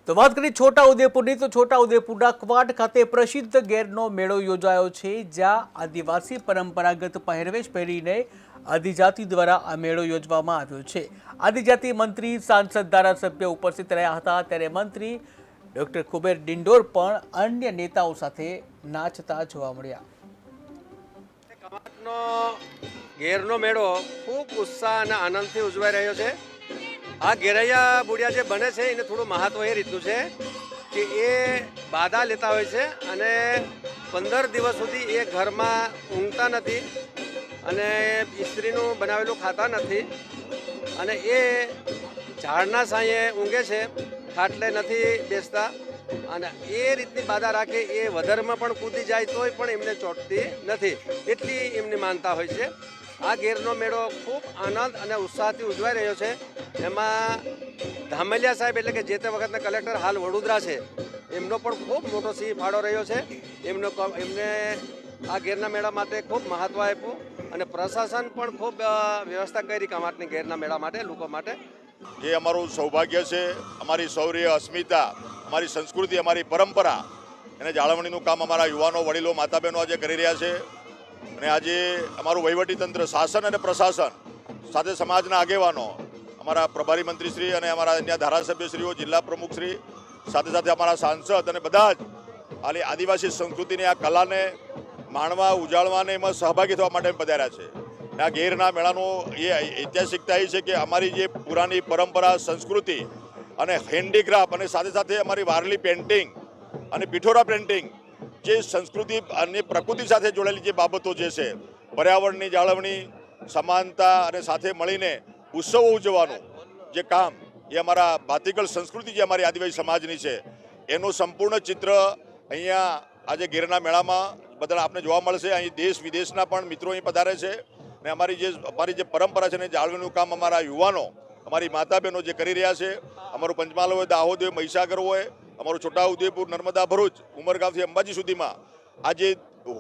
તો વાત કરીએ છોટાઉદેપુરની તો છોટાઉદેપુરના કવાંટ ખાતે પ્રસિદ્ધ ગેરનો મેળો યોજાયો છે, જ્યાં આદિવાસી પરંપરાગત પહેરવેશ પહેરીને આદિજાતિ દ્વારા આ મેળો યોજવામાં આવ્યો છે। આદિજાતિ મંત્રી, સાંસદ, ધારાસભ્ય ઉપસ્થિત રહ્યા હતા, ત્યારે મંત્રી ડોક્ટર કુબેર ડિંડોર પણ અન્ય નેતાઓ સાથે નાચતા જોવા મળ્યા। કવાંટનો ઘેરનો મેળો ખૂબ ઉત્સાહ અને આનંદથી ઉજવાઈ રહ્યો છે। આ ઘેરૈયા બુડિયા જે બને છે એને થોડું મહત્વ એ રીતનું છે કે એ બાધા લેતા હોય છે અને 15 દિવસ સુધી એ ઘરમાં ઊંઘતા નથી અને સ્ત્રીનું બનાવેલું ખાતા નથી અને એ ઝાડના સાંયે ઊંઘે છે, ખાટલે નથી બેસતા અને એ રીતની બાધા રાખે। એ વધરમાં પણ કૂદી જાય તોય પણ એમને ચોંટતી નથી, એટલી એમની માનતા હોય છે। આ ઘેરનો મેળો ખૂબ આનંદ અને ઉત્સાહથી ઉજવાઈ રહ્યો છે। એમાં ધામલિયા સાહેબ એટલે કે જે તે વખતના કલેક્ટર હાલ વડોદરા છે, એમનો પણ ખૂબ મોટો સિંહ ફાળો રહ્યો છે। એમને આ ઘેરના મેળા માટે ખૂબ મહત્ત્વ આપ્યું અને પ્રશાસન પણ ખૂબ વ્યવસ્થા કરી કવાંટની ઘેરના મેળા માટે લોકો માટે। એ અમારું સૌભાગ્ય છે, અમારી શૌર્ય, અસ્મિતા, અમારી સંસ્કૃતિ, અમારી પરંપરા એને જાળવણીનું કામ અમારા યુવાનો, વડીલો, માતા બહેનો આજે કરી રહ્યા છે। અને આજે અમારું વહીવટીતંત્ર, શાસન અને પ્રશાસન સાથે સમાજના આગેવાનો, અમારા પ્રભારી મંત્રીશ્રી અને અમારા અન્ય ધારાસભ્યશ્રીઓ, જિલ્લા પ્રમુખશ્રી, સાથે સાથે અમારા સાંસદ અને બધા જ આદિવાસી સંસ્કૃતિની આ કલાને માણવા, ઉજાળવા અને એમાં સહભાગી થવા માટે પધાર્યા છે। આ ઘેરના મેળાનો એ ઐતિહાસિકતા એ છે કે અમારી જે પુરાની પરંપરા, સંસ્કૃતિ અને હેન્ડીક્રાફ્ટ અને સાથે સાથે અમારી વારલી પેઇન્ટિંગ અને પિઠોરા પેઇન્ટિંગ, જે સંસ્કૃતિ અને પ્રકૃતિ સાથે જોડાયેલી જે બાબતો જે છે, પર્યાવરણની જાળવણી, સમાનતા અને સાથે મળીને ઉત્સવો ઉજવવાનું જે કામ, એ અમારા ભાતીગળ સંસ્કૃતિ જે અમારી આદિવાસી સમાજની છે, એનું સંપૂર્ણ ચિત્ર અહીંયા આજે ઘેરના મેળામાં બધા આપને જોવા મળશે। અહીં દેશ વિદેશના પણ મિત્રો અહીં પધારે છે અને અમારી જે પરંપરા છે એને જાળવણીનું કામ અમારા યુવાનો, અમારી માતા બહેનો જે કરી રહ્યા છે। અમારું પંચમહાલ હોય, દાહોદ હોય, મહીસાગર હોય, અમારું છોટાઉદેપુર, નર્મદા, ભરૂચ, ઉમરગામથી અંબાજી સુધીમાં આજે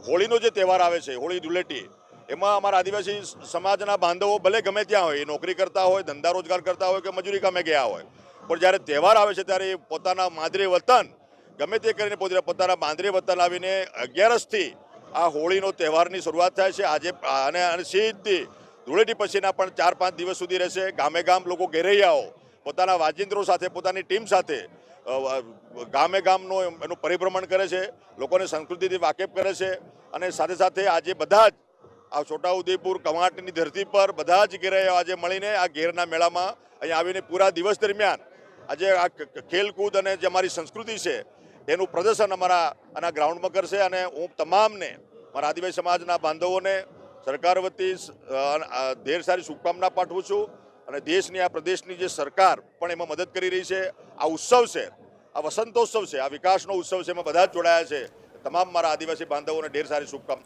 હોળીનો જે તહેવાર આવે છે, હોળી ધૂળેટી, એમાં અમારા આદિવાસી સમાજના બાંધવો ભલે ગમે ત્યાં હોય, એ નોકરી કરતા હોય, ધંધા રોજગાર કરતા હોય કે મજૂરી કામે ગયા હોય, પણ જ્યારે તહેવાર આવે છે ત્યારે એ પોતાના માદરે વતન ગમે તે કરીને પોતાના બાંદરે વતન આવીને 11થી આ હોળીનો તહેવારની શરૂઆત થાય છે આજે અને સીધી ધૂળેટી પછીના પણ 4-5 દિવસ સુધી રહેશે। ગામે ગામ લોકો ઘેરૈયાઓ પોતાના વાજિંત્રો સાથે, પોતાની ટીમ સાથે ગામે ગામનો એનું પરિભ્રમણ કરે છે, લોકોને સંસ્કૃતિથી વાકેફ કરે છે અને સાથે સાથે આજે બધા જ આ છોટાઉદેપુર કવાંટની ધરતી પર બધા જ ઘેરૈયાઓ આજે મળીને આ ઘેરના મેળામાં અહીં આવીને પૂરા દિવસ દરમિયાન આજે આ ખેલકૂદ અને જે અમારી સંસ્કૃતિ છે એનું પ્રદર્શન અમારા આના ગ્રાઉન્ડમાં કરશે। અને હું તમામને, મારા આદિવાસી સમાજના બાંધવોને સરકાર વતી ઢેર સારી શુભકામના પાઠવું છું અને દેશની, આ પ્રદેશની જે સરકાર પણ એમાં મદદ કરી રહી છે। આ ઉત્સવ છે, આ વસંતોત્સવ છે, આ વિકાસનો ઉત્સવ છે, એમાં બધા જ જોડાયા છે। તમામ મારા આદિવાસી બાંધવોને ઢેર સારી શુભકામના।